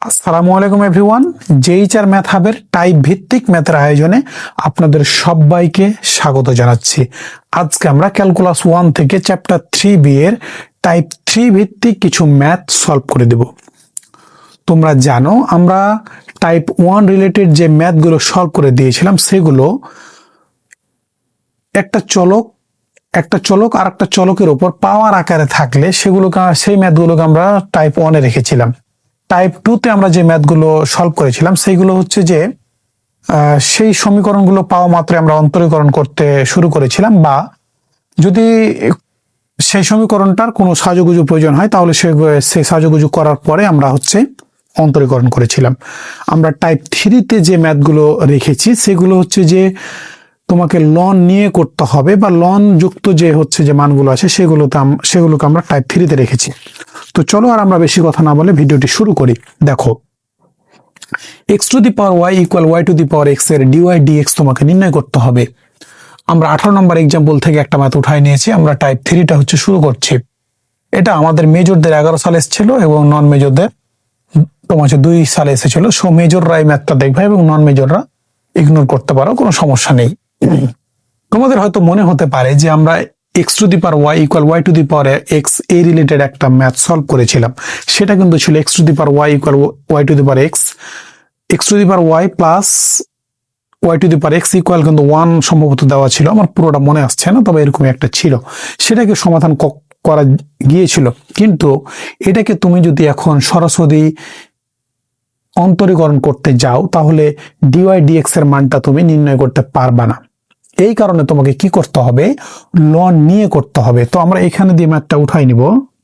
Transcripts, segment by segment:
আসসালামু আলাইকুম everyone. জেইচআর math হাবের type ভিত্তিক ম্যাথের আয়োজনে আপনাদের সবাইকে স্বাগত জানাচ্ছি। আজকে আমরা ক্যালকুলাস 1 থেকে চ্যাপ্টার 3B এর টাইপ 3 ভিত্তিক কিছু ম্যাথ সলভ করে দেব। তোমরা জানো আমরা টাইপ 1 রিলেটেড যে ম্যাথগুলো সলভ করে দিয়েছিলাম সেগুলো একটা চলক আর একটা চলকের উপর পাওয়ার আকারে থাকলে সেই ম্যাথগুলোকে আমরা টাইপ 1 এ রেখেছিলাম। টাইপ 2 তে আমরা যে ম্যাথগুলো সলভ করেছিলাম সেইগুলো হচ্ছে যে সেই সমীকরণগুলো পাওয়া মাত্র আমরা অন্তরীকরণ করতে শুরু করেছিলাম, বা যদি সেই সমীকরণটার কোনো সাজুগুজু প্রয়োজন হয় তাহলে সেই সাজুগুজু করার পরে আমরা অন্তরীকরণ করেছিলাম। আমরা টাইপ 3 তে যে ম্যাথগুলো রেখেছি সেগুলো হচ্ছে যে তোমাকে লন নিয়ে করতে হবে, বা লন যুক্ত যে মানগুলো আছে সেগুলোকে আমরা টাইপ 3 তে রেখেছি। তো চলো আর আমরা বেশি কথা না বলে ভিডিওটি শুরু করি। দেখো, x to the power y equal y to the power x এর dy dx তোমাকে নির্ণয় করতে হবে। আমরা 18 নম্বর এক্সাম্পল থেকে একটা ম্যাথ উঠাই নিয়েছি। আমরা টাইপ 3টা শুরু করছি। এটা আমাদের মেজরদের 11 সালে এসেছিল এবং নন মেজরদের তোমার 2 সালে এসেছিল। সো মেজররা এই ম্যাথটা দেখবে এবং নন মেজররা ইগনোর করতে পারো, কোনো সমস্যা নেই। তোমাদের হয়তো মনে হতে পারে যে আমরা x to the power y equal y to the power x এই রিলেটেড একটা ম্যাথ সলভ করেছিলাম। সেটা কিন্তু ছিল x to the power y equal y to the power x to the power y plus y to the power x equal কিন্তু 1 সম্ভবত দেওয়া ছিল, আমার পুরোটা মনে আসছে না, তবে এরকম একটা ছিল। সেটাকে সমাধান করা গিয়েছিল, কিন্তু এটাকে তুমি যদি এখন সরাসরি অন্তরীকরণ করতে যাও তাহলে dy dx এর মানটা তুমি নির্ণয় করতে পারবা না। এই কারণে তোমাকে কি করতে হবে, লন নিয়ে করতে হবে। তো আমরা এখানে দিয়ে ম্যাথটা উঠাই নিব।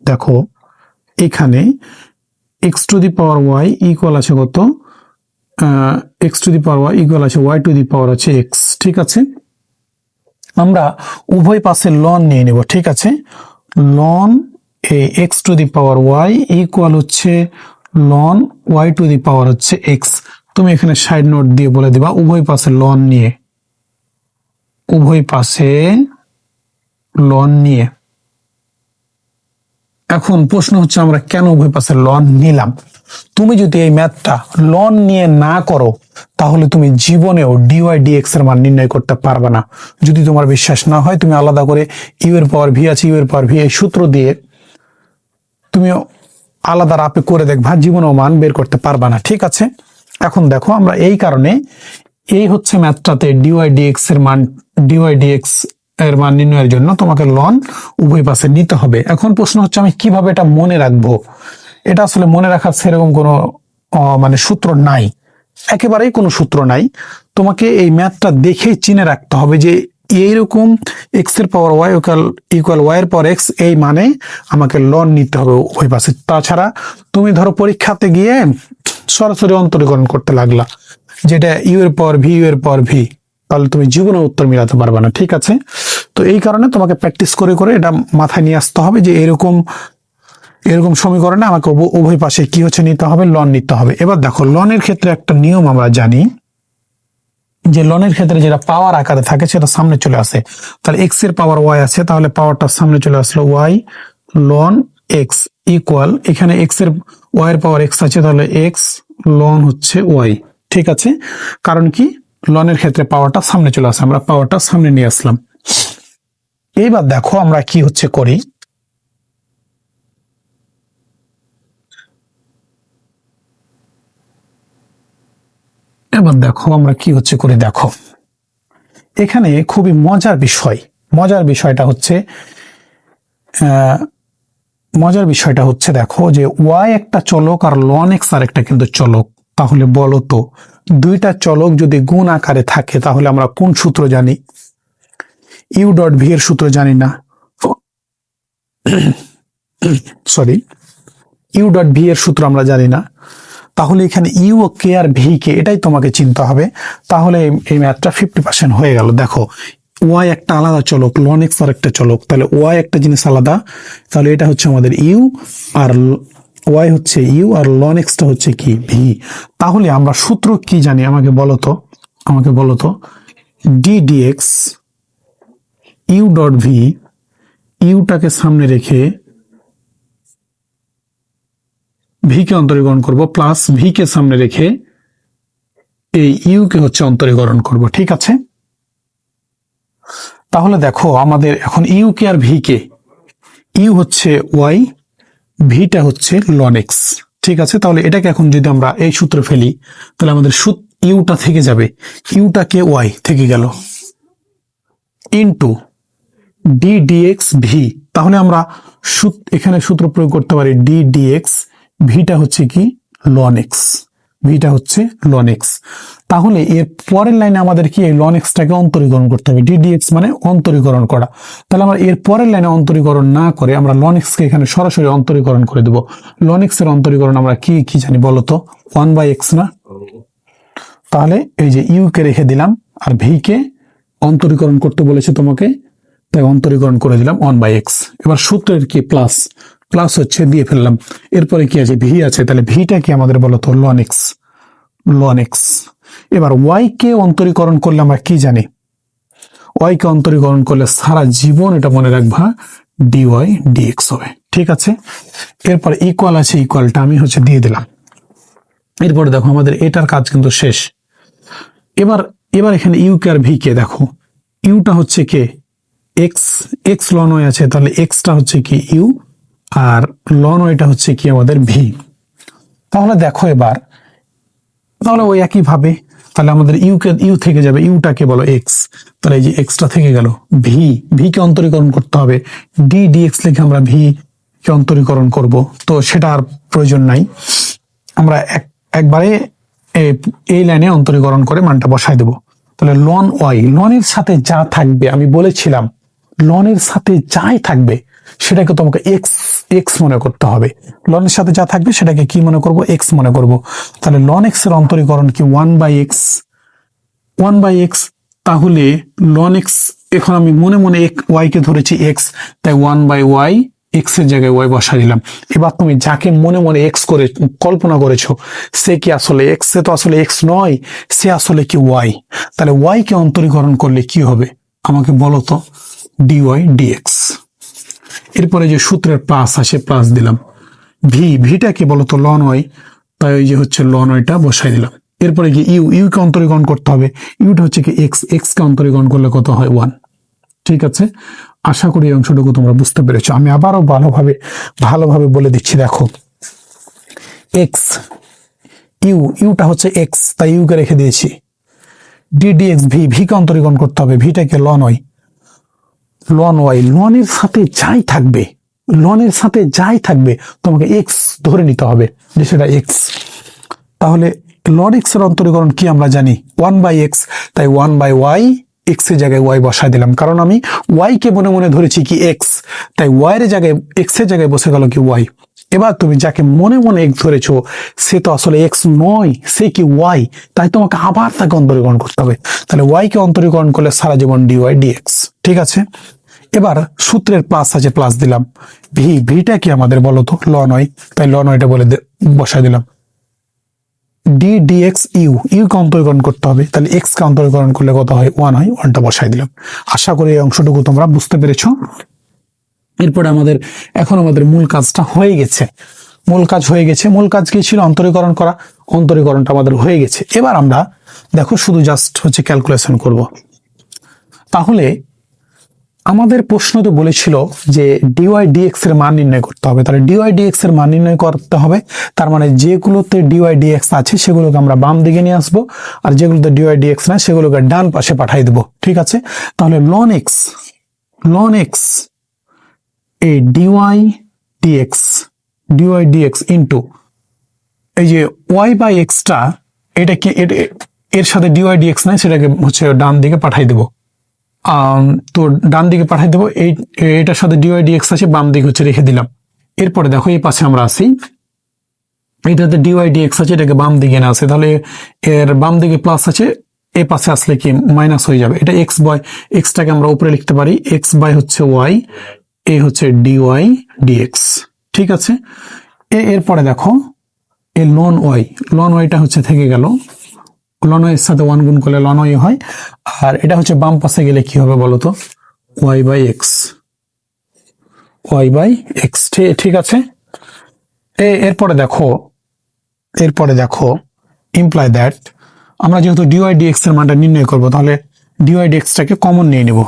দেখো, এখানে x to the power y equal আছে কত, x to the power y equal আছে y টু দি পাওয়ার আছে x। ঠিক আছে, আমরা উভয় পাশে লন নিয়ে নেব। ঠিক আছে, ln x to the power y equal হচ্ছে ln y to the power হচ্ছে x। তুমি এখানে সাইড নোট দিয়ে বলে দিবা উভয় পাশে লন নিয়ে, উভয় পাশে লন নিয়ে। এখন প্রশ্ন হচ্ছে আমরা কেন উভয় পাশে লন নিলাম। তুমি যদি এই ম্যাথটা লন নিয়ে না করো তাহলে তুমি জীবনেও dy dx এর মান নির্ণয় করতে পারবে না। যদি তোমার বিশ্বাস না হয় তুমি আলাদা করে ইউ এর পাওয়ার ভি আছে, ইউ এর পাওয়ার ভি এই সূত্র দিয়ে তুমি আলাদা রাপে করে দেখবা, জীবনেও মান বের করতে পারবা না। ঠিক আছে, এখন দেখো আমরা এই কারণে এই হচ্ছে ম্যাথটাতে dy dx এর মান নির্ণয়ের জন্য তোমাকে লন উভয় পাশে নিতে হবে। এখন প্রশ্ন হচ্ছে আমি কিভাবে এটা মনে রাখবো। এটা আসলে মনে রাখার সেরকম কোনো সূত্র নাই, একেবারেই কোনো সূত্র নাই। তোমাকে এই ম্যাথটা দেখেই চিনে রাখতে হবে যে এইরকম x এর পাওয়ার y ইকুয়াল y এর পাওয়ার x, এই মানে আমাকে লন নিতে হবে উভয় পাশে। তাছাড়া তুমি ধরো পরীক্ষাতে গিয়ে সরাসরি অন্তরীকরণ করতে লাগলা যেটা ইউ এর পাওয়ার ভি, ইউ এর পাওয়ার ভি, তাহলে তুমি জীবনে উত্তর মিলাতে পারবে না। ঠিক আছে, তো এই কারণে তোমাকে প্র্যাকটিস করে করে এটা মাথায় নিয়ে আসতে হবে যে এরকম সমীকরণে আমাকে উভয় পাশে কি নিতে হবে, লন নিতে হবে। এবার দেখো, লনের ক্ষেত্রে একটা নিয়ম আমরা জানি যে লনের ক্ষেত্রে যেটা পাওয়ার আকারে থাকে সেটা সামনে চলে আসে। তাহলে x এর পাওয়ার y আছে, তাহলে পাওয়ারটা সামনে চলে আসলো y লন x ইকুয়াল, এখানে x এর y এর পাওয়ার x আছে, তাহলে x লন হচ্ছে y। ঠিক আছে, কারণ কি লনের ক্ষেত্রে পাওয়ারটা সামনে চলে আসে, আমরা পাওয়ারটা সামনে নিয়ে আসলাম। এইবার দেখো আমরা কি করি, এবার দেখো আমরা কি করি। দেখো, এখানে খুবই মজার বিষয়টা হচ্ছে দেখো যে y একটা চলক আর লন x আর একটা কিন্তু চলক। তাহলে বলো তো, দুইটা চলক যদি গুণ আকারে থাকে তাহলে আমরা কোন সূত্র জানি? ইউ ডট ভি এর সূত্র জানি না, সরি, ইউ ডট ভি এর সূত্র আমরা জানি না। তাহলে এখানে you O K R V কে, এটাই তোমাকে চিনতে হবে। তাহলে এই ম্যাথটা 50% হয়ে গেল। দেখো, ওয়াই একটা আলাদা চলক, লন এক্স আর একটা চলক, তাহলে ওয়াই একটা জিনিস আলাদা, তাহলে এটা হচ্ছে আমাদের ইউ, আর ওয়াই হচ্ছে ইউ, আর লন এক্সটা হচ্ছে কি, ভি। তাহলে আমরা সূত্র কি জানি আমাকে বলো তো D DX U dot V, ইউটাকে সামনে রেখে ভি কে অন্তরীকরণ করব, প্লাস ভি কে সামনে রেখে এই ইউ কে হচ্ছে অন্তরীকরণ করব। ঠিক আছে, তাহলে দেখো আমাদের এখন U K R V K, U হচ্ছে ওয়াই, ভিটা হচ্ছে লন এক্স। ঠিক আছে, তাহলে এটাকে এখন যদি আমরা এই সূত্রে ফেলি তাহলে আমাদের ইউটা থেকে যাবে, ইউটা কে ওয়াই থেকে গেল, ইনটু ডি ডিএক্স ভি। তাহলে আমরা এখানে সূত্র প্রয়োগ করতে পারি ডি ডিএক্স, ভিটা হচ্ছে কি লন এক্স, ভিটা হচ্ছে লন এক্স। তাহলে এর পরের লাইনে আমাদের কি এই লন এক্সটাকে অন্তরীকরণ করতে হবে, ডি ডিএক্স মানে অন্তরীকরণ করা। তাহলে আমরা এর পরের লাইনে অন্তরীকরণ না করে আমরা লন এক্সকে এখানে সরাসরি অন্তরীকরণ করে দেব। লন এক্স এর অন্তরীকরণ আমরা কি কি জানি বলতো, 1/x না? তাহলে এই যে ইউ কে রেখে দিলাম আর ভি কে অন্তরীকরণ করতে বলেছে তোমাকে, তাই অন্তরীকরণ করে দিলাম 1/x। এবার সূত্রের কি প্লাস, প্লাস হচ্ছে দিয়ে ফেললাম, এরপরে কি আছে ভি আছে, তাহলে ভিটা কি আমাদের বলতো লন এক্স, লন এক্স। এবার ওয়াই কে অন্তরীকরণ করলে আমরা কি জানি, ওয়াই কে অন্তরীকরণ করলে সারা জীবন এটা মনে রাখবা ডিওয়াই ডিএক্স হবে। ঠিক আছে, এরপর ইকুয়াল আছে, ইকুয়ালটা আমি হচ্ছে দিয়ে দিলাম। এরপরে দেখো আমাদের এটার কাজ কিন্তু শেষ। এবার এবার এখানে ইউ কে আর ভি কে দেখো, ইউটা হচ্ছে কে এক্স, এক্স লন ওয়াই আছে, তাহলে এক্সটা হচ্ছে কি ইউ আর লন ওয়াইটা হচ্ছে কি আমাদের ভি। তাহলে দেখো এবার, তাহলে ওই একই ভাবে তাহলে আমাদের ইউ থেকে যাবে, ইউটাকে বলো এক্স, তাহলে এই যে এক্সটা থেকে গেল, ভি কে অন্তরীকরণ করতে হবে, ডি ডিএক্স লিখে আমরা ভি কে অন্তরীকরণ করব, তো সেটা আর প্রয়োজন নাই, আমরা একবারে এই লাইনে অন্তরীকরণ করে মানটা বসাই দেব। তাহলে লন ওয়াই, লনের সাথে যা থাকবে আমি বলেছিলাম লনের সাথে যাই থাকবে সেটাকে তোমাকে এক্স এক্স মনে করতে হবে, লনের সাথে যা থাকবে সেটাকে কি মনে করব, এক্স মনে করব। তাহলে লন এক্স এর অন্তরীকরণ কি 1/x, 1/x। তাহলে লন এক্স, এখন আমি মনে মনে ওয়াই কে ধরেছি এক্স, তাই 1/y, এক্স এর জায়গায় ওয়াই বসাই দিলাম। এবার তুমি যাকে মনে মনে এক্স করে কল্পনা করেছো সে কি আসলে এক্স, সে তো আসলে এক্স নয়, সে আসলে কি ওয়াই। তাহলে ওয়াই কে অন্তরীকরণ করলে কি হবে আমাকে বলো তো, ডিওয়াই ডিএক্স। এরপরে যে সূত্রের প্লাস আসে, প্লাস দিলাম, ভিটা কি বলতো লন ওয়াই, তাই ওই যে হচ্ছে লন ওয়াইটা বসাই দিলাম। এরপরে কি ইউ কে অন্তরীকরণ করতে হবে, ইউটা হচ্ছে কি এক্স, এক্স কে অন্তরীকরণ করলে কত হয় 1। ঠিক আছে, আশা করি এই অংশটুকু তোমরা বুঝতে পেরেছো। আমি আবারও ভালোভাবে বলে দিচ্ছি, দেখো এক্স, ইউটা হচ্ছে এক্স, তাই ইউ কে রেখে দিয়েছি, ডি ডিএক্স ভি কে অন্তরীকরণ করতে হবে, ভিটাকে লন ওয়াই, লন ওয়াই, লনের সাথে যাই থাকবে, লনের সাথে যাই থাকবে তোমাকে এক্স ধরে নিতে হবে যে সেটা এক্স। তাহলে লন এক্স এর অন্তরীকরণ কি আমরা জানি 1/x, তাই 1/y, এক্স এর জায়গায় ওয়াই বসাই দিলাম, কারণ আমি ওয়াই কে মনে মনে ধরেছি কি এক্স, তাই ওয়াই এর জায়গায় এক্স এর জায়গায় বসে গেল কি ওয়াই। এবার তুমি যাকে মনে মনে এক্স ধরেছো সে তো আসলে এক্স নয়, সে কি ওয়াই, তাই তোমাকে আবার তাকে অন্তরীকরণ করতে হবে। তাহলে ওয়াই কে অন্তরীকরণ করলে সারা জীবন ডিওয়াই ডিএক্স। ঠিক আছে, এবার সূত্রের প্লাস আছে, প্লাস দিলাম, ভিটা কি আমাদের বলো তো লন ওয়াই, তাই লন ওয়াইটা বলে বসাই দিলাম, ডি ডিএক্স ইউ কে অন্তরীকরণ করতে হবে, তাহলে এক্স কে অন্তরীকরণ করলে কত হয় 1 হয়, 1টা বসাই দিলাম। আশা করি এই অংশটুকু তোমরা বুঝতে পেরেছো। এরপরে আমাদের মূল কাজটা হয়ে গেছে, মূল কাজ হয়ে গেছে। মূল কাজ কি ছিল, অন্তরীকরণ করা, অন্তরীকরণটা আমাদের হয়ে গেছে। এবার আমরা দেখো শুধু জাস্ট হচ্ছে ক্যালকুলেশন করব। তাহলে আমাদের প্রশ্নতে বলেছিল যে ডিওয়াই ডিএক্স এর মান নির্ণয় করতে হবে, তাহলে ডিওয়াই ডিএক্স এর মান নির্ণয় করতে হবে, তার মানে যেগুলোতে ডিওয়াই ডিএক্স আছে সেগুলোকে আমরা বাম দিকে নিয়ে আসবো, আর যেগুলোতে ডিওয়াই ডিএক্স না সেগুলোকে ডান পাশে পাঠাই দেবো। ঠিক আছে, তাহলে লন এক্স এই ডিওয়াই ডিএক্স ইন্টু এই যে ওয়াই বাই এক্সটা, এটা কি এর সাথে ডিওয়াই ডিএক্স নাই, সেটাকে হচ্ছে ডান দিকে পাঠাই দেবো। তো ডান দিকে পাঠিয়ে দেবো, এটার সাথে ডিওয়াই ডিএক্স আছে, বাম দিকে হচ্ছে রেখে দিলাম। এরপরে দেখো এই পাশে আমরা আসি, এটাতে ডিওয়াই ডিএক্স আছে, এটাকে বাম দিকে না আসে, তাহলে এর বাম দিকে প্লাস আছে, এ পাশে আসলে কি মাইনাস হয়ে যাবে। এটা এক্সটাকে আমরা উপরে লিখতে পারি, এক্স বাই হচ্ছে ওয়াই, এ হচ্ছে ডিওয়াই ডিএক্স। ঠিক আছে, এরপরে দেখো এই লন ওয়াইটা হচ্ছে থেকে গেল, লন ওয়াই এর সাথে 1 গুণ করলে লন ওয়াই হয়, আর এটা হচ্ছে বাম পাশে গেলে কি হবে বলতো, ওয়াই বাই এক্স। ঠিক আছে, এরপরে দেখো ইমপ্লাই দ্যাট আমরা যেহেতু ডিওয়াই ডিএক্স এর মানটা নির্ণয় করব, তাহলে ডিওয়াই ডিএক্সটাকে কমন নিয়ে নিব।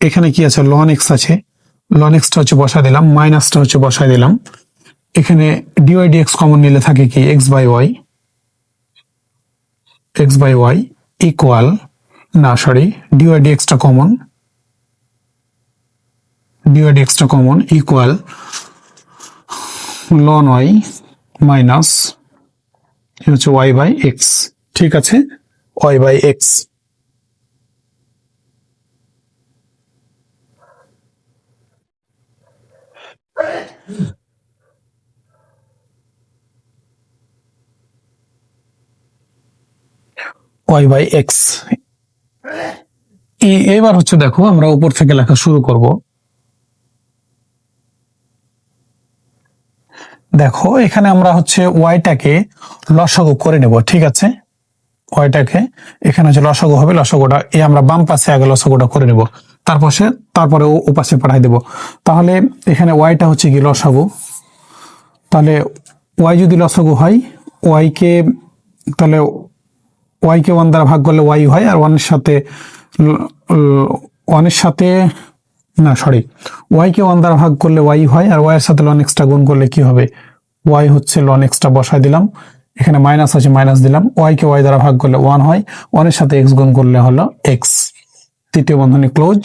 এখানে কি আছে, লন এক্স আছে, লন এক্সটা হচ্ছে বসায় দিলাম, মাইনাসটা হচ্ছে বসায় দিলাম। এখানে ডিওয়াই ডিএক্স কমন নিলে থাকে কি, এক্স বাই ওয়াই ইকুয়াল, না সরি, ডিওয়াই ডিএক্সটা কমন ইকুয়াল লন ওয়াই মাইনাস হচ্ছে ওয়াই বাই এক্স। ঠিক আছে, Y by X. Y by X. এবার হচ্ছে দেখো আমরা উপর থেকে লেখা শুরু করব। দেখো এখানে আমরা হচ্ছে ওয়াইটাকে লসাগু করে নেব। ঠিক আছে, ওয়াইটাকে এখানে হচ্ছে লসাগু হবে, লসাগুটা আমরা বাম পাশে আগে লসাগুটা করে নেব, তারপরে ও পাশে পাঠাই দেব। তাহলে এখানে ওয়াইটা হচ্ছে কি লসাগু, তাহলে ওয়াই যদি লসাগু হয়, তাহলে ওয়াইকে 1 দ্বারা ভাগ করলে ওয়াই হয়, আর ওয়ানের সাথে না সরি, ওয়াইকে 1 দ্বারা ভাগ করলে ওয়াই হয়, আর ওয়াই এর সাথে লন এক্সটা গুণ করলে কি হবে, ওয়াই হচ্ছে লন এক্সটা বসাই দিলাম, এখানে মাইনাস আছে মাইনাস দিলাম, ওয়াইকে ওয়াই দ্বারা ভাগ করলে 1 হয়, 1 এর সাথে এক্স গুণ করলে হলো এক্স, তৃতীয় বন্ধনী ক্লোজ।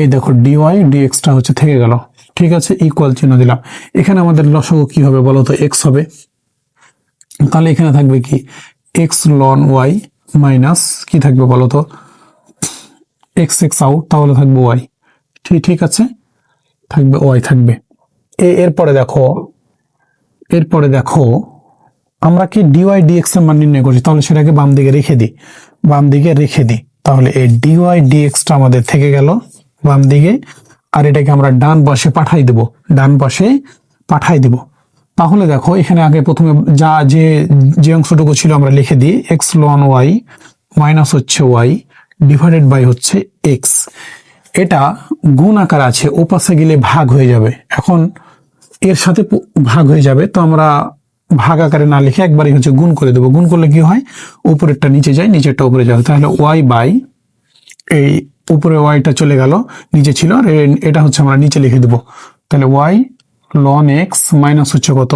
এই দেখো ডিওয়াই ডিএক্সটা হচ্ছে থেকে গেল। ঠিক আছে, ইকুয়াল চিহ্ন দিলাম। এখানে আমাদের লসাগু কি হবে বলো তো, এক্স হবে। তাহলে এখানে থাকবে কি, এক্স লন ওয়াই মাইনাস কি থাকবে বলো তো, এক্স আউট, তাহলে থাকবে ওয়াই। ঠিক আছে, থাকবে ওয়াই থাকবে। এরপরে দেখো আমরা কি ডিওয়াই ডিএক্স এর মান নির্ণয় করছি, তাহলে সেটাকে বাম দিকে রেখে দিই। তাহলে এই ডিওয়াই ডিএক্সটা আমাদের থেকে গেল বাম দিকে, আর এটাকে আমরা ডান পাশে পাঠাই দেব। তাহলে দেখো এখানে আগে প্রথমে যে অংশটুকু ছিল আমরা লিখে দিই, এক্স লন ওয়াই মাইনাস হচ্ছে ওয়াই ডিভাইডেড বাই হচ্ছে এক্স। এটা গুণ আকার আছে, ওপাশে গেলে ভাগ হয়ে যাবে। এখন এর সাথে ভাগ হয়ে যাবে, তো আমরা ভাগ আকারে না লিখে একবারই হচ্ছে গুণ করে দেবো। গুণ করলে কি হয়, উপরেরটা নিচে যায়, নিচেরটা উপরে যাবে। তাহলে ওয়াই বাই, এই উপরে ওয়াইটা চলে গেল, নিচে ছিল, আর এটা হচ্ছে আমরা নিচে লিখে দেবো। তাহলে ওয়াই লন এক্স মাইনাস হচ্ছে কত,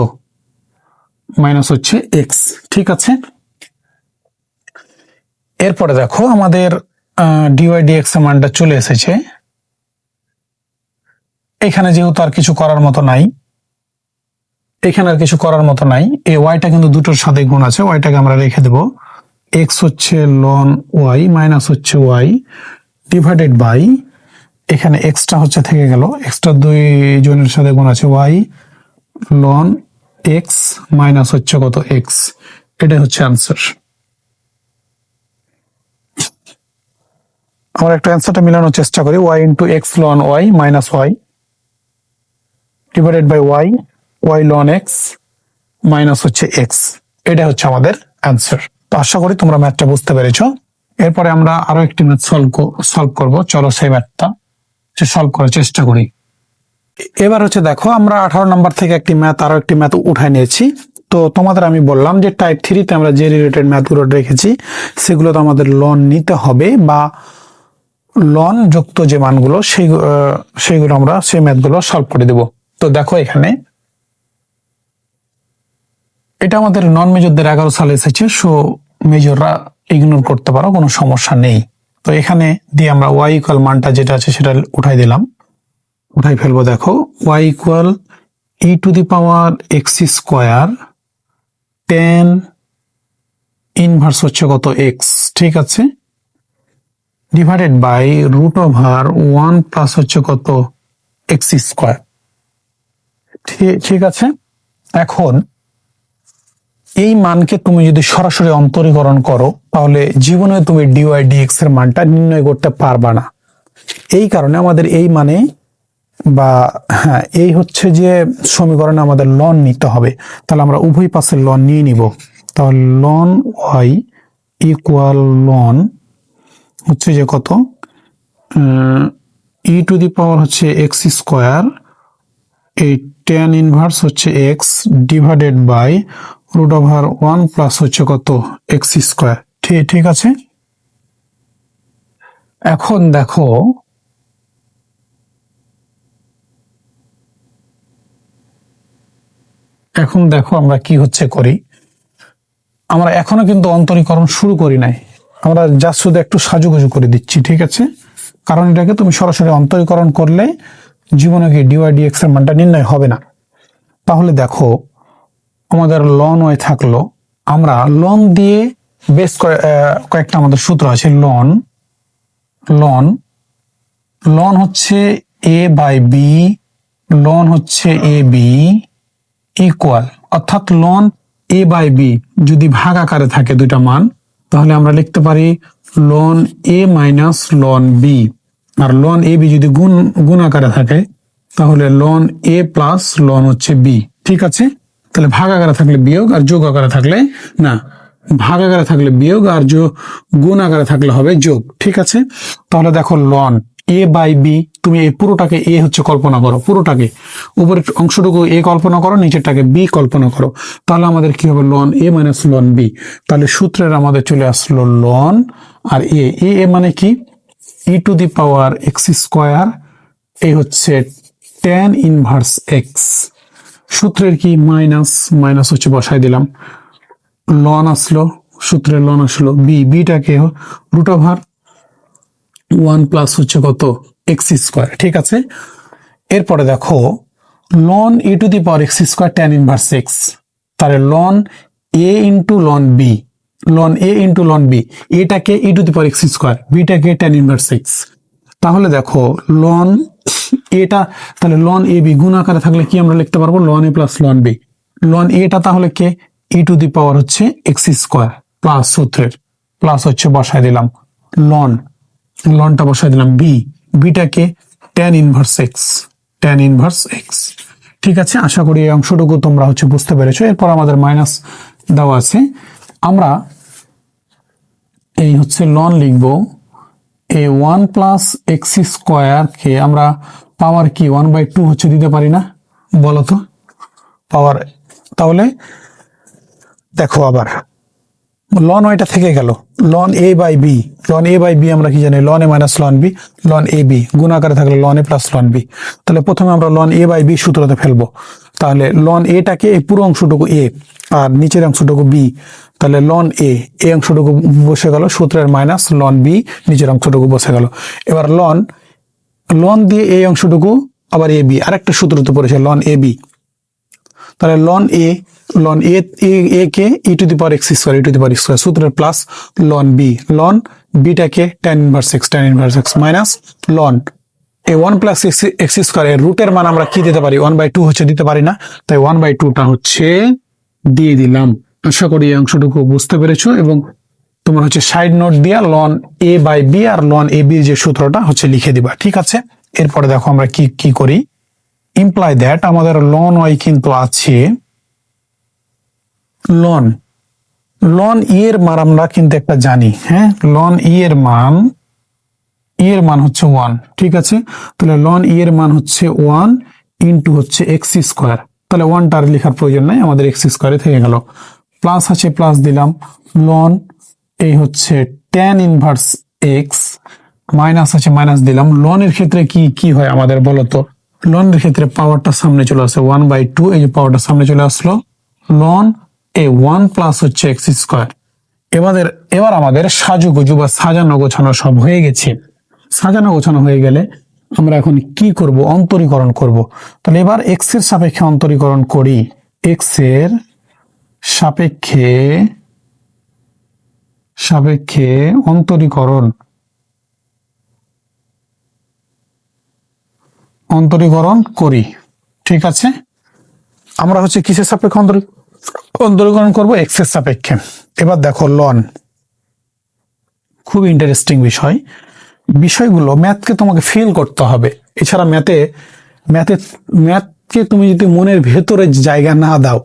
মাইনাস হচ্ছে এক্স। ঠিক আছে, এরপরে দেখো আমাদের ডিওয়াই ডিএক্স এর মানটা চলে এসেছে। এখানে যেহেতু আর কিছু করার মতো নাই, এই ওয়াইটা কিন্তু দুটোর সাথে গুণ আছে, ওয়াইটাকে আমরা রেখে দেব। এক্স হচ্ছে লন ওয়াই মাইনাস হচ্ছে ওয়াই ডিভাইডেড বাই, এখানে এক্সটা হচ্ছে থেকে গেল, এক্সটা দুই জনের সাথে গুণ আছে, ওয়াই লন এক্স মাইনাস হচ্ছে কত এক্স। এটাই হচ্ছে আনসার। আমরা একটা অ্যান্সারটা মিলানোর চেষ্টা করি, Y into X ln Y minus Y divided by Y ln X minus হচ্ছে এক্স। এটা হচ্ছে আমাদের অ্যান্সার। তো আশা করি তোমরা ম্যাথটা বুঝতে পেরেছো। এরপরে আমরা আরো একটি ম্যাথ সলভ করব। চলো সেই ম্যাথটা সলভ করার চেষ্টা করি। এবার হচ্ছে দেখো আমরা 18 নম্বর থেকে আরো একটি ম্যাথ উঠায় নিয়েছি। তো তোমাদের আমি বললাম যে টাইপ 3 তে আমরা যে রিলেটেড ম্যাথগুলো রেখেছি সেগুলো তো আমাদের লন নিতে হবে, বা লন যুক্ত যে মানগুলো সেইগুলো আমরা সেই ম্যাথগুলো সলভ করে দেব। তো দেখো এখানে এটা আমাদের নন মেজরদের 11 সালে এসেছে, সো মেজররা ইগনোর করতে পারো, কোনো সমস্যা নেই। তো এখানে দিয়ে আমরা ওয়াই ইকুয়াল মানটা যেটা আছে সেটা উঠাই ফেলবো। দেখো Y equal E to the power X square tan inverse হচ্ছে কত এক্স। ঠিক আছে, divided by root over 1 plus হচ্ছে কত এক্স স্কোয়ার। ঠিক আছে, এখন এই মানকে তুমি যদি সরাসরি অন্তরীকরণ করো তাহলে জীবনে তুমি ডিওয়াই ডিএক্স এর মানটা নির্ণয় করতে পারবা না। এই কারণে আমাদের এই মানে বা হ্যাঁ এই হচ্ছে যে সমীকরণে আমাদের লন নিতে হবে। তাহলে আমরা উভয় পাশের লন নিয়ে নিব। তাহলে লন ওয়াই ইকুয়াল লন হচ্ছে যে কত ই টু দি পাওয়ার হচ্ছে এক্স স্কোয়ার এই tan ইনভার্স হচ্ছে X divided by root over 1 plus হচ্ছে কত এক্স স্কোয়ার। ঠিক আছে। এখন দেখো আমরা কি হচ্ছে করি, আমরা এখনো কিন্তু অন্তরীকরণ শুরু করি নাই, আমরা জাস্ট শুধু একটু সাজুগুজু করে দিচ্ছি। ঠিক আছে, কারণ এটাকে তুমি সরাসরি অন্তরীকরণ করলে জীবনে কি ডিওয়াই ডিএক্স এর মানটা নির্ণয় হবে না। তাহলে দেখো আমাদের লন ওয়াই থাকলো, আমরা লন দিয়ে বেশ কয়েকটা আমাদের সূত্র আছে। লন হচ্ছে এ বাই বি, লন হচ্ছে এ বি ইকুয়াল, অর্থাৎ লন এ বাই বি যদি ভাগ আকারে থাকে দুইটা মান, তাহলে আমরা লিখতে পারি লন এ মাইনাস লন বি, আর লন এ বি যদি গুণ আকারে থাকে তাহলে লন এ প্লাস লন হচ্ছে বি। ঠিক আছে, তাহলে ভাগ আকারে থাকলে বিয়োগ, আর যোগ আকারে থাকলে না, ভাগ আকারে থাকলে বিয়োগ আর গুণ আকারে থাকলে হবে যোগ। ঠিক আছে, তাহলে দেখো লন এ বাই বি, তুমি এই পুরোটাকে এ হচ্ছে কল্পনা করো, পুরোটাকে উপরের অংশটুকু এ কল্পনা করো, নিচেরটাকে বি কল্পনা করো, তাহলে আমাদের কি হবে লন এ মাইনাস লন বি। তাহলে সূত্রের আমাদের চলে আসলো লন আর এ মানে কি E to the power X square, এই হচ্ছে tan ইনভার্স এক্স, সূত্রের কি মাইনাস হচ্ছে বসাই দিলাম, লন আসলো, সূত্রের লন আসলো বিটাকে রুট ওভার 1 প্লাস হচ্ছে কত এক্স স্কোয়ার। ঠিক আছে, এরপরে দেখো লন A to the power X square tan inverse X, তাহলে লন এ ইন্টু লন বি, লন এ ইন্টু লন বি, এটাকে E to the power X square, বিটাকে tan ইনভার্স এক্স। তাহলে দেখো লন এটা, তাহলে লন এ বি গুণ আকারে থাকলে কি আমরা লিখতে পারবো লন এ প্লাস লন বি, লন এটা তাহলে কে ই টু দি পাওয়ার হচ্ছে এক্স স্কোয়ার প্লাস সূত্রের প্লাস হচ্ছে বসাই দিলাম লনটা বসাই দিলাম বিটাকে tan ইনভার্স এক্স। ঠিক আছে, আশা করি এই অংশটুকু তোমরা হচ্ছে বুঝতে পেরেছো। এরপর আমাদের মাইনাস দেওয়া আছে, আমরা এই হচ্ছে লন লিখবো এ 1 প্লাস এক্স স্কোয়ার কে আমরা পাওয়ার কি 1/2 হচ্ছে দিতে পারি না, বলো তো পাওয়ার। তাহলে দেখো আবার লন ওইটা থেকে গেল, লন এ বাই বি আমরা কি জানি লন এ মাইনাস লন বি, লন এ বি গুণ আকারে থাকলে লন এ প্লাস লন বি। তাহলে প্রথমে আমরা লন এ বাই বি সূত্রতে ফেলবো, তাহলে লন এটাকে এই পুরো অংশটুকু এ আর নিচের অংশটুকু বি, তাহলে লন এ অংশটুকু বসে গেল সূত্রের মাইনাস লন বি নিচের অংশটুকু বসে গেল। এবার লন দিয়ে এই অংশটুকু আবার এ বি আরেকটা সূত্রতে পড়েছে লন এ বি, তাহলে লন এ কে E to the power X square সূত্রের প্লাস লন বিটাকে tan ইনভার্স এক্স মাইনাস লন এ 1 প্লাস এক্স স্কোয়ার এর রুটের মান আমরা কি দিতে পারি 1/2 হচ্ছে দিতে পারি না, তাই 1/2টা হচ্ছে দিয়ে দিলাম। আশা করি এই অংশটুকু বুঝতে পেরেছো, এবং তোমার হচ্ছে সাইড নোট দিয়া লন এ বাই বি আর লন এ বি যে সূত্রটা হচ্ছে লিখে দিবা। ঠিক আছে, এরপরে দেখো আমরা কি করি, ইমপ্লাই দ্যাট আমাদের লন ওয়াই কিন্তু আছে লন ই এর মান আমরা কিন্তু একটা জানি, হ্যাঁ লন ই এর মান হচ্ছে 1। ঠিক আছে, তাহলে লন ই এর মান হচ্ছে 1 ইন্টু হচ্ছে এক্স স্কোয়ার, তাহলে 1টার লেখার প্রয়োজন নাই, আমাদের এক্স স্কোয়ারে থেকে গেল, প্লাস আছে প্লাস দিলাম লন এই হচ্ছে tan ইনভার্স এক্স, মাইনাস আছে মাইনাস দিলাম। লনের ক্ষেত্রে কি হয় আমাদের বলতো, লনের ক্ষেত্রে পাওয়ারটা সামনে চলে আসে 1/2, এই যে পাওয়ারটা সামনে চলে আসলো লন এ 1 প্লাস হচ্ছে এক্স স্কোয়ার। এবার আমাদের সাজুগুজু বা সাজানো গোছানো সব হয়ে গেছে। সাজানো গোছানো হয়ে গেলে আমরা এখন কি করব, অন্তরীকরণ করব। তাহলে এবার এক্স এর সাপেক্ষে অন্তরীকরণ করি, এক্স এর সাপেক্ষে অন্তরীকরণ করি। ঠিক আছে, আমরা হচ্ছে কিসের সাপেক্ষে অন্তরীকরণ করব, এক্স এর সাপেক্ষে। এবার দেখো লন, খুব ইন্টারেস্টিং বিষয়গুলো ম্যাথকে তোমাকে ফিল করতে হবে, এছাড়া ম্যাথকে তুমি যদি মনের ভেতরে জায়গা না দাও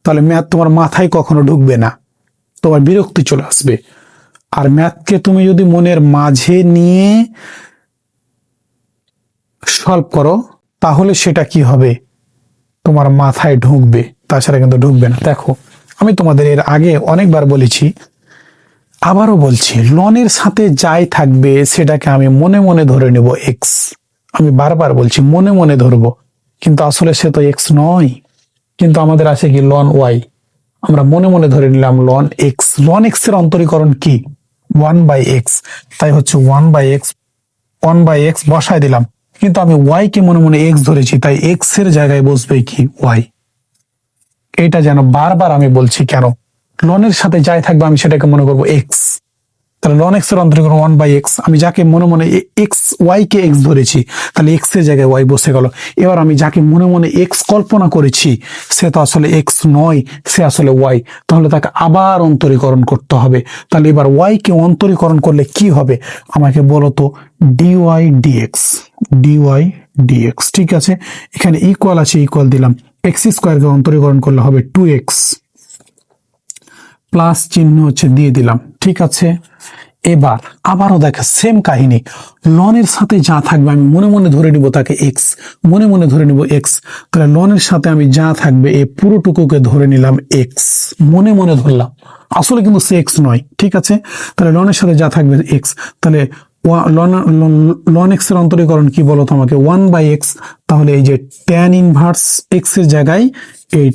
তাহলে ম্যাথ তোমার মাথায় কখনো ঢুকবে না, তোমার বিরক্তি চলে আসবে। আর ম্যাথকে তুমি যদি মনের মাঝে নিয়ে সলভ করো তাহলে সেটা কি হবে, তোমার মাথায় ঢুকবে, তাছাড়া কিন্তু ঢুকবে না। দেখো আমি তোমাদের এর আগে অনেকবার বলেছি, আবারও বলছি, লনের সাথে যাই থাকবে সেটাকে আমি মনে মনে ধরে নেব এক্স। আমি বারবার বলছি মনে মনে ধরবো, কিন্তু আসলে সে তো এক্স নয়। কিন্তু আমাদের আছে কি লন ওয়াই, আমরা মনে মনে ধরে নিলাম লন এক্স। লন এক্স এর অন্তরীকরণ কি? 1/x, তাই হচ্ছে 1/x, 1/x বসায় দিলাম। কিন্তু আমি ওয়াই কে মনে মনে এক্স ধরেছি, তাই এক্স এর জায়গায় বসবে কি ওয়াই। এটা যেন বারবার আমি বলছি, কেন? লনের সাথে যাই থাকবে আমি সেটাকে মনে করবো এক্স। তাহলে লন এক্স এর অন্তরীকরণ 1/x, আমি যাকে মনে মনে এক্স ওয়াই কে এক্স ধরেছি, তাহলে এক্স এর জায়গায় ওয়াই বসে গেল। এবার আমি যাকে মনে মনে এক্স কল্পনা করেছি সে তো আসলে এক্স নয়, সে আসলে ওয়াই, তাহলে তাকে আবার অন্তরীকরণ করতে হবে। তাহলে এবার ওয়াই কে অন্তরীকরণ করলে কি হবে আমাকে বলো তো? D Y D X, D Y D X. ঠিক আছে, এখানে ইকুয়াল আছে, ইকুয়াল দিলাম। এক্স স্কোয়ার কে অন্তরীকরণ করলে হবে 2x, প্লাস চিহ্ন হচ্ছে দিয়ে দিলাম। ঠিক আছে, এবার আবারও দেখে সেম কাহিনী, লনের সাথে যা থাকবে আমি মনে মনে ধরে নিব তাকে এক্স, মনে মনে ধরে নিব এক্স। তাহলে লনের সাথে আমি যা থাকবে এই পুরোটুকুকে ধরে নিলাম এক্স, মনে মনে ধরলাম, আসলে কিন্তু সে এক্স নয়। ঠিক আছে, তাহলে লনের সাথে যা থাকবে এক্স। তাহলে লন এক্স এর অন্তরীকরণ কি বলতো আমাকে? 1/x। তাহলে এই যে ট্যান ইনভার্স এক্স এর জায়গায়, এই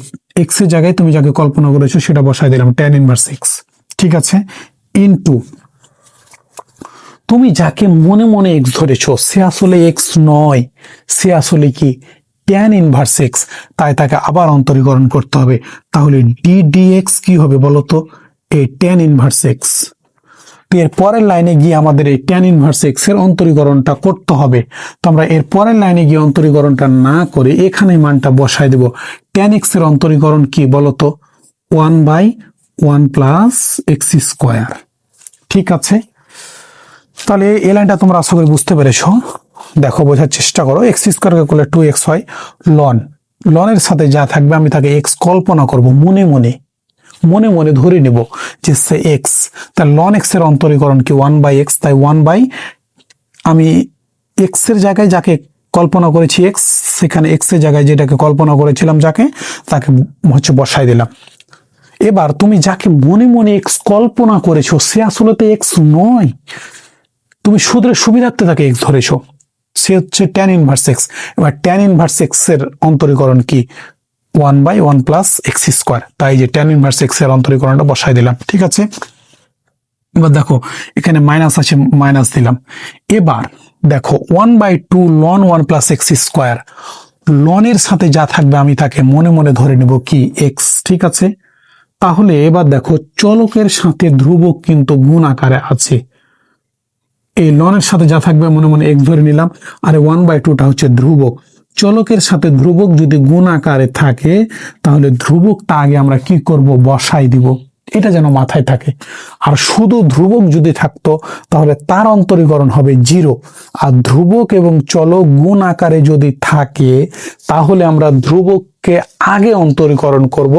এক্স এর জায়গায় তুমি যাকে কল্পনা করেছো সেটা বসাই দিলাম, ট্যান ইনভার্স এক্স। ঠিক আছে, ইনটু তুমি যাকে মনে মনে এক্স ধরেছো সে আসলে এক্স নয়, সে আসলে কি ট্যান ইনভার্স এক্স, তাই তাকে আবার অন্তরীকরণ করতে হবে। তাহলে ডি ডিএক্স কি হবে বলতো? এই ট্যান ইনভার্স এক্স। এর পরের লাইনে গিয়ে আমাদের এই ট্যান ইনভার্স এক্স এর অন্তরীকরণটা করতে হবে। তো আমরা এর পরের লাইনে গিয়ে অন্তরীকরণটা না করে এখানে মানটা বসায় দেব। ট্যান এক্স এর অন্তরীকরণ কি বলতো? 1/1 প্লাস এক্স স্কোয়ার। ঠিক আছে, তাহলে এই লাইনটা তোমরা আশা করি বুঝতে পেরেছ। দেখো বোঝার চেষ্টা করো। এক্স স্কোয়ার করলে 2x হয়। লন, লনের সাথে যা থাকবে আমি তাকে এক্স কল্পনা করব, মনে মনে মনে মনে ধরে নেব যে সে এক্স। তাহলে লন এক্স এর অন্তরীকরণ কি? 1/x, তাই 1/ আমি এক্স এর জায়গায় যাকে কল্পনা করেছি এক্স, সেখানে এক্স এর জায়গায় যেটাকে কল্পনা করেছিলাম যাকে, তাকে হচ্ছে বসাই দিলাম। এবার তুমি যাকে মনে মনে এক্স কল্পনা করেছো সে আসলে তো এক্স নয়, তুমি সুবিধার্থে তাকে এক্স ধরেছো, সে হচ্ছে ট্যান ইনভার্স এক্স। এবার ট্যান ইনভার্স এক্স এর অন্তরীকরণ কি? 1/1 প্লাস এক্স স্কোয়ার, তাই যে ট্যান ইনভার্স এক্স এর অন্তরীকরণটা বসাই দিলাম। ঠিক আছে, এবার দেখো এখানে মাইনাস আছে, মাইনাস দিলাম। এবার দেখো 1/2 লন 1 প্লাস এক্স স্কোয়ার, লনের সাথে যা থাকবে আমি তাকে মনে মনে ধরে নেব কি? এক্স। ঠিক আছে, তাহলে এবার দেখো চলকের সাথে ধ্রুবক কিন্তু গুণ আকারে আছে। এই লনের সাথে যা থাকবে মনে মনে এক্স ধরে নিলাম, আর 1/2টা হচ্ছে ধ্রুবক। চলকের সাথে ধ্রুবক যদি গুণ আকারে থাকে তাহলে ধ্রুবকটা আগে আমরা কি করব? বসাই দিব, এটা যেন মাথায় থাকে। আর শুধু ধ্রুবক যদি থাকতো তাহলে তার অন্তরীকরণ হবে 0। আর ধ্রুবক এবং চলক গুণ আকারে যদি থাকে তাহলে আমরা ধ্রুবককে আগে অন্তরীকরণ করব,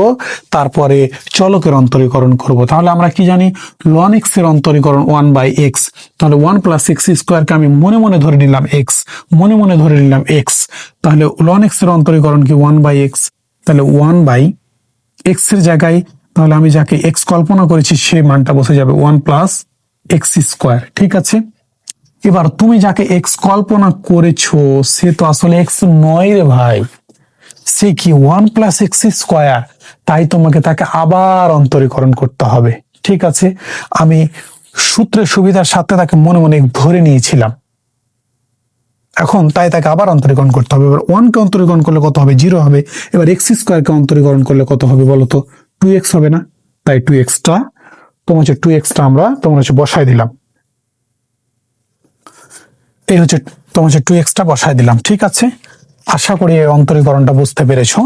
তারপরে চলকের অন্তরীকরণ করব। তাহলে আমরা কি জানি? লন এক্স এর অন্তরীকরণ 1/x। তাহলে 1 প্লাস এক্স স্কোয়ারকে আমি মনে মনে ধরে নিলাম এক্স, মনে মনে ধরে নিলাম এক্স। তাহলে লন এক্স এর অন্তরীকরণ কি? 1/x। তাহলে 1/x এর জায়গায় তাহলে আমি যাকে এক্স কল্পনা করেছি সেই মানটা বসে যাবে 1 প্লাস এক্স স্কোয়ার। ঠিক আছে, এবার তুমি যাকে এক্স কল্পনা করেছো সে তো আসলে এক্স নয় রে ভাই, সে কি 1 প্লাস এক্স স্কোয়ার, তাই তোমাকে তাকে আবার অন্তরীকরণ করতে হবে। ঠিক আছে, আমি সূত্রের সুবিধার সাথে তাকে মনে মনে ধরে নিয়েছিলাম, এখন তাই তাকে আবার অন্তরীকরণ করতে হবে। এবার 1 কে অন্তরীকরণ করলে কত হবে? 0 হবে। এবার এক্স স্কোয়ার কে অন্তরীকরণ করলে কত হবে বলতো? 2x হবে না, তাই 2xটা তোমার হচ্ছে 2xটা আমরা তোমার হচ্ছে বসাই দিলাম। এই হচ্ছে তোমার হচ্ছে 2xটা বসাই দিলাম। ঠিক আছে, আশা করি এই অন্তরীকরণটা বুঝতে পেরেছো।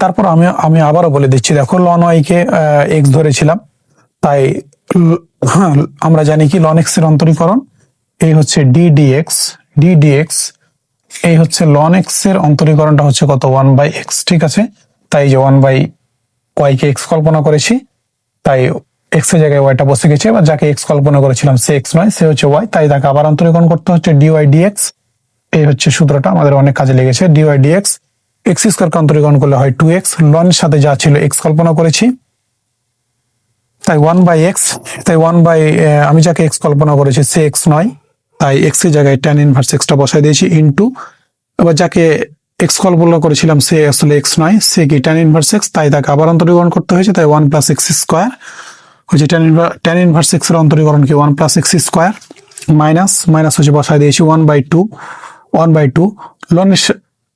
তারপর আমি আবারও বলে দিচ্ছি, দেখো লন ওয়াই কে এক্স ধরেছিলাম, তাই হ্যাঁ আমরা জানি কি লন এক্স এর অন্তরীকরণ এই হচ্ছে ডিডিএক্স, ডিডিএক্স এই হচ্ছে লন এক্স এর অন্তরীকরণটা হচ্ছে কত? 1/x। ঠিক আছে, তাই যে 1/y কে এক্স কল্পনা করেছি, তাই এক্স এর জায়গায় ওয়াইটা বসে গেছে। এবার যাকে এক্স কল্পনা করেছিলাম সে এক্স নয়, সে হচ্ছে ওয়াই, তাই তাকে আবার অন্তরীকরণ করতে হচ্ছে ডিওয়াই ডিএক্স। এই হচ্ছে সূত্রটা আমাদের অনেক কাজে লেগেছে, ডিওয়াই ডিএক্স। এক্স স্কোয়ারকে অন্তরীকরণ করলে হয় 2x, লনের সাথে যা ছিল x কল্পনা করেছি, তাই 1/x, তাই আমি যাকে x কল্পনা করেছি সে x নয়, তাই x এর জায়গায় tan ইনভার্স x টা বসাই দিয়েছি ইনটু, এবার যাকে x কল্পনা করেছিলাম সে আসলে x নয়, সে কি tan ইনভার্স x, তাই তাকে আবার অন্তরীকরণ করতে হয়েছে, তাই 1 + x স্কোয়ার হচ্ছে tan ইনভার্স x এর অন্তরীকরণ কি 1 + x স্কোয়ার, মাইনাস হচ্ছে বসাই দিয়েছি 1/2 লনের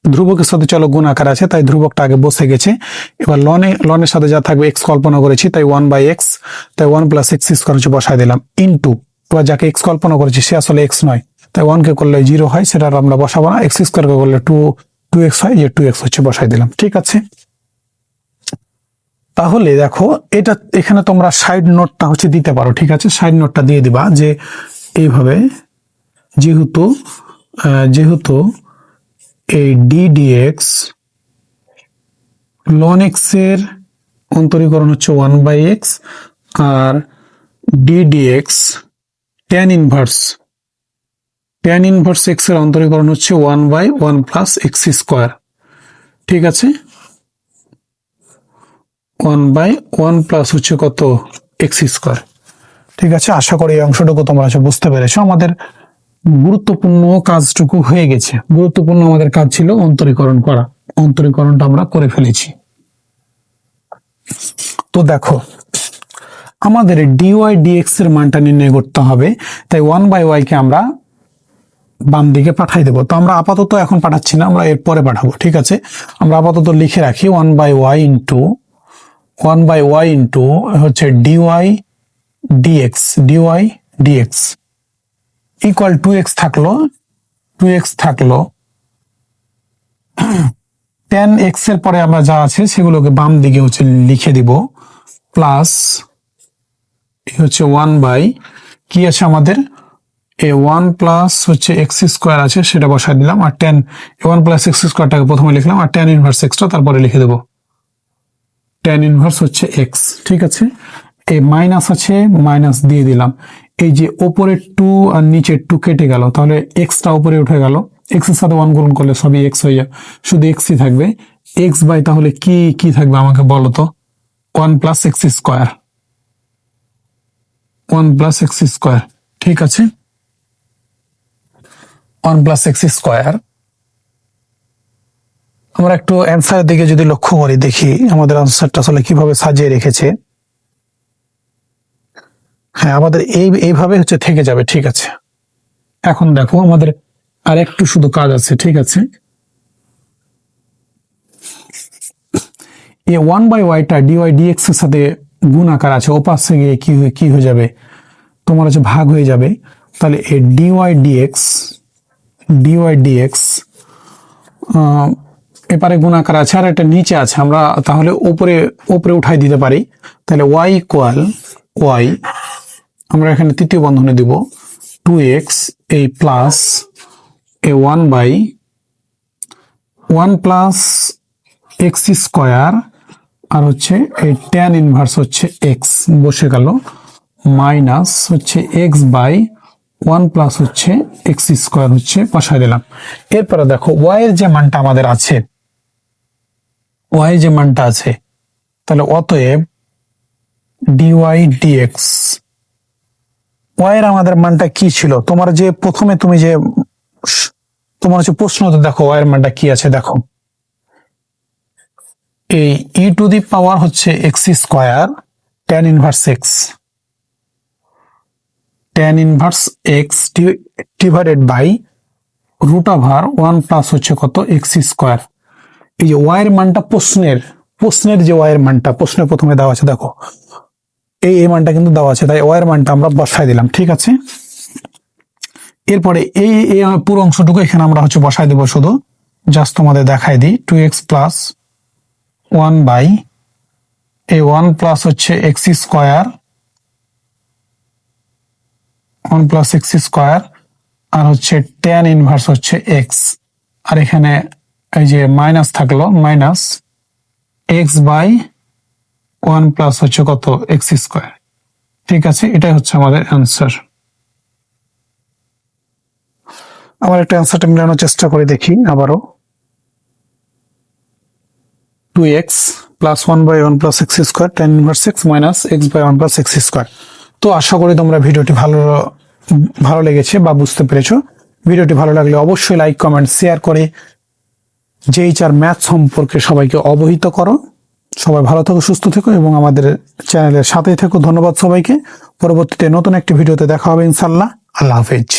ধ্রুবকের সাথে চলো গুণ আকার আছে, তাই ধ্রুবকটা আগে বসে গেছে। এবার লনের সাথে যা থাকবে x কল্পনা করেছি, তাই 1/x, তাই 1 + x স্কোয়ার হচ্ছে বসাই দিলাম ইনটু, এবার যাকে x কল্পনা করেছি সে আসলে x নয়, তাই 1 কে করলে 0 হয়, সেটা আমরা বসাবো না, x স্কোয়ার কে করলে 2x হয়, যে 2x হচ্ছে বসাই দিলাম। ঠিক আছে, তাহলে দেখো এটা এখানে তোমরা সাইড নোটটা হচ্ছে দিতে পারো। ঠিক আছে, সাইড নোটটা দিয়ে দিবা যে এইভাবে, যেহেতু এই ddx ln x এর অন্তরীকরণ হচ্ছে 1/x আর ddx tan ইনভার্স x এর অন্তরীকরণ হচ্ছে 1/1 + x স্কোয়ার। ঠিক আছে, 1/1 প্লাস হচ্ছে কত x স্কোয়ার। ঠিক আছে, আশা করি এই অংশটুকু তোমরা বুঝতে পেরেছো। আমাদের গুরুত্বপূর্ণ কাজটুকু হয়ে গেছে। গুরুত্বপূর্ণ আমাদের কাজ ছিল অন্তরীকরণ করা, অন্তরীকরণটা আমরা করে ফেলেছি। তো দেখো আমাদের dy dx এর মানটা নির্ণয় করতে হবে, তাই 1/y কে আমরা বাম দিকে পাঠাই দেবো। তো আমরা আপাতত এখন পাঠাচ্ছি না, আমরা এর পরে পাঠাবো। ঠিক আছে, আমরা আপাতত লিখে রাখি 1/y ইন্টু হচ্ছে dy dx ইকুয়াল 2x থাকলো tan x এর পরে আমরা যা আছে সেগুলোকে বাম দিকে হচ্ছে লিখে দিব, প্লাস হচ্ছে 1/, কি আছে আমাদের 1 প্লাস হচ্ছে x স্কোয়ার আছে সেটা বসাই দিলাম, আর 1 প্লাস x স্কোয়ারটাকে প্রথমে লিখলাম, আর tan ইনভার্স x টা তারপরে লিখে দেবো, tan ইনভার্স হচ্ছে x। ঠিক আছে, এই মাইনাস আছে, মাইনাস দিয়ে দিলাম, এই যে ওপরে 2 আর নিচে 2 কেটে গেল, তাহলে x টা উপরে উঠে গেল, x এর সাথে 1 গুণ করলে সবই x হয়ে যায়, শুধু x ই থাকবে। x বাই তাহলে কি থাকবে আমাকে বলো তো, 1 + x স্কোয়ার, 1 + x স্কোয়ার। ঠিক আছে, 1 + x স্কোয়ার। আমরা একটু অ্যান্সারের দিকে যদি লক্ষ্য করি, দেখি আমাদের আনসারটা আসলে কিভাবে সাজিয়ে রেখেছে। হ্যাঁ, আমাদের এইভাবে হচ্ছে থেকে যাবে। ঠিক আছে, এখন দেখো আমাদের আর একটু শুধু কাজ আছে। ঠিক আছে, এই 1/y টা dy dx এর সাথে গুণ আকার আছে, ওপাশে গিয়ে কি হয়ে যাবে, তোমার হচ্ছে ভাগ হয়ে যাবে, তাহলে এই dy dx এপারে গুণ আকার আছে আর এটা নিচে আছে, আমরা তাহলে উপরে উঠাই দিতে পারি, তাহলে y ইকুয়াল y, আমরা এখানে তৃতীয় বন্ধনে দিব 2x এই প্লাস এ 1/1 প্লাস x স্কোয়ার, আর হচ্ছে এই tan ইনভার্স হচ্ছে x বসে গেল, মাইনাস হচ্ছে x/1 প্লাস হচ্ছে x স্কোয়ার হচ্ছে বসাই দিলাম। এরপরে দেখো y এর যে মানটা আমাদের আছে, তাহলে অতএব dy dx, y এর আমাদের মানটা কি ছিল, তোমার যে প্রথমে তোমার হচ্ছে প্রশ্নতে দেখো y এর মানটা কি আছে, দেখো এই e⁻ হচ্ছে x square tan inverse x divided by √1 plus হচ্ছে কত x স্কোয়ার। এই যে y এর মানটা প্রশ্নের যে y এর মানটা প্রশ্নে প্রথমে দেওয়া আছে, দেখো এই মানটা কিন্তু দেওয়া আছে, তাই y এর মানটা আমরা বসাই দিলাম। ঠিক আছে, এরপরে এই পুরো অংশটুকু এখানে আমরা হচ্ছে বসাই দেবো, শুধু জাস্ট তোমাদের দেখাই দিই, 2x প্লাস 1/, এই 1 প্লাস হচ্ছে x square, 1 plus x square, আর হচ্ছে tan ইনভার্স হচ্ছে x, আর এখানে এই যে মাইনাস থাকলো, মাইনাস x/1 প্লাস হচ্ছে কত x স্কোয়ার। ঠিক আছে, এটাই হচ্ছে আমাদের অ্যান্সার। আবার একটা অ্যান্সারটা মিলানোর চেষ্টা করে দেখি আবারও। 2x plus 1/1 plus x square tan inverse x minus x/1 plus x square. তো আশা করি তোমরা ভিডিওটি ভালো লেগেছে বা বুঝতে পেরেছো। ভিডিওটি ভালো লাগলে অবশ্যই লাইক কমেন্ট শেয়ার করে JHR ম্যাথ সম্পর্কে সবাইকে অবহিত করো। সবাই ভালো থেকো, সুস্থ থেকো এবং আমাদের চ্যানেলের সাথেই থেকো। ধন্যবাদ সবাইকে। পরবর্তীতে নতুন একটি ভিডিওতে দেখা হবে ইনশাল্লাহ। আল্লাহ হাফেজ।